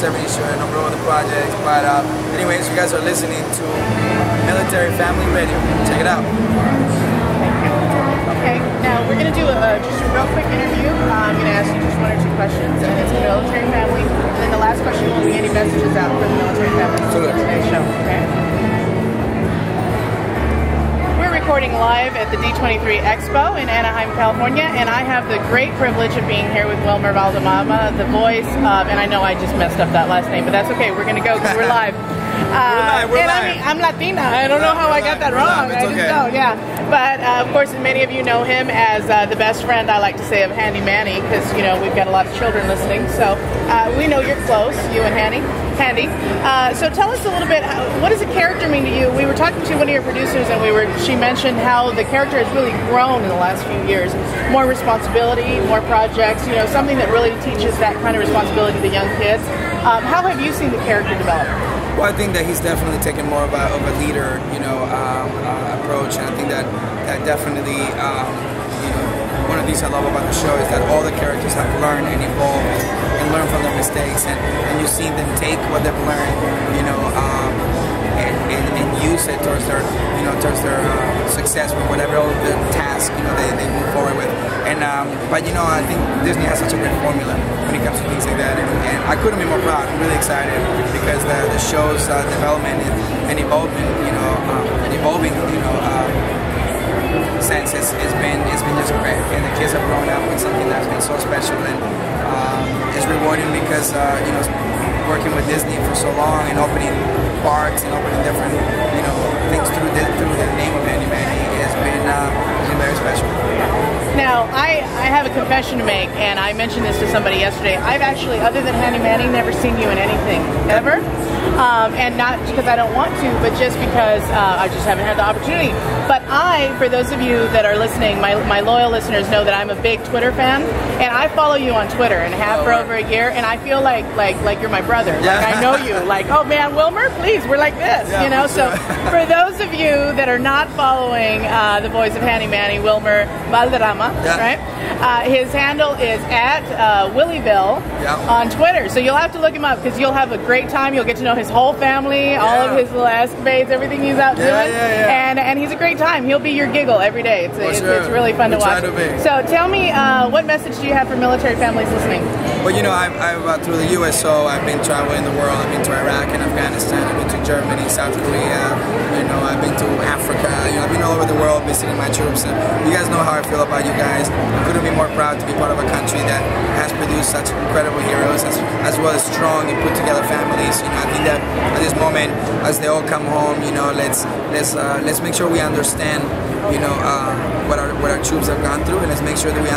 70s show and over the projects. But anyways, you guys are listening to Military Family Radio. Check it out. Okay, now we're going to do just a real quick interview. I'm going to ask you just one or two questions, and it's the military family. And then the last question will be any messages out for the military family for today's show. Okay. We're recording live at the D23 Expo in Anaheim, California, and I have the great privilege of being here with Wilmer Valderama, the voice of, and I know I just messed up that last name, but that's okay. We're going to go because we're live. We're live. I'm Latina. I don't know how I got that wrong. I just don't, yeah. But of course, many of you know him as the best friend, I like to say, of Handy Manny, because you know we've got a lot of children listening. So we know you're close, you and Handy. So tell us a little bit. What does a character mean to you? We were talking to one of your producers, and she mentioned how the character has really grown in the last few years. More responsibility, more projects. You know, something that really teaches that kind of responsibility to the young kids. How have you seen the character develop? Well, I think that he's definitely taken more of a leader, approach, and I think that definitely, one of the things I love about the show is that all the characters have learned and evolved and learned from their mistakes, and you see them take what they've learned, and use it towards their, success with whatever the task, they move forward with. And but I think Disney has such a great formula when it comes to things like that, and I couldn't be more proud. I'm really excited because the show's development and evolving, sense it's been just great, and the kids have grown up with something that's been so special, and it's rewarding because working with Disney for so long and opening parks and opening different things through the name of Handy Manny has been very special. Now, I have a confession to make, and I mentioned this to somebody yesterday. I've actually, other than Handy Manny, never seen you in anything, ever. And not because I don't want to, but just because I just haven't had the opportunity. But for those of you that are listening, my loyal listeners know that I'm a big Twitter fan, and I follow you on Twitter and have for over a year, and I feel like you're my brother. Yeah. Like I know you. Like, oh man, Wilmer, please, we're like this, yeah, So for those of you that are not following the voice of Handy Manny, Wilmer Valderama, right? His handle is at Willyville on Twitter. So you'll have to look him up because you'll have a great time. You'll get to know his whole family, all of his little escapades, everything he's out doing. And he's a great time. He'll be your giggle every day. It's really fun to watch. So tell me, what message do you have for military families listening? Well, I've through the USO, I've been traveling the world. I've been to Iraq and Afghanistan. I've been to Germany, South Korea. I've been to Africa. I've been all over the world visiting my troops. And you guys know how I feel about you guys. I couldn't be more proud to be part of a country that has produced such incredible heroes, as well as strong and put together families. I think that at this moment, as they all come home, let's make sure we understand, what our troops have gone through, and let's make sure that we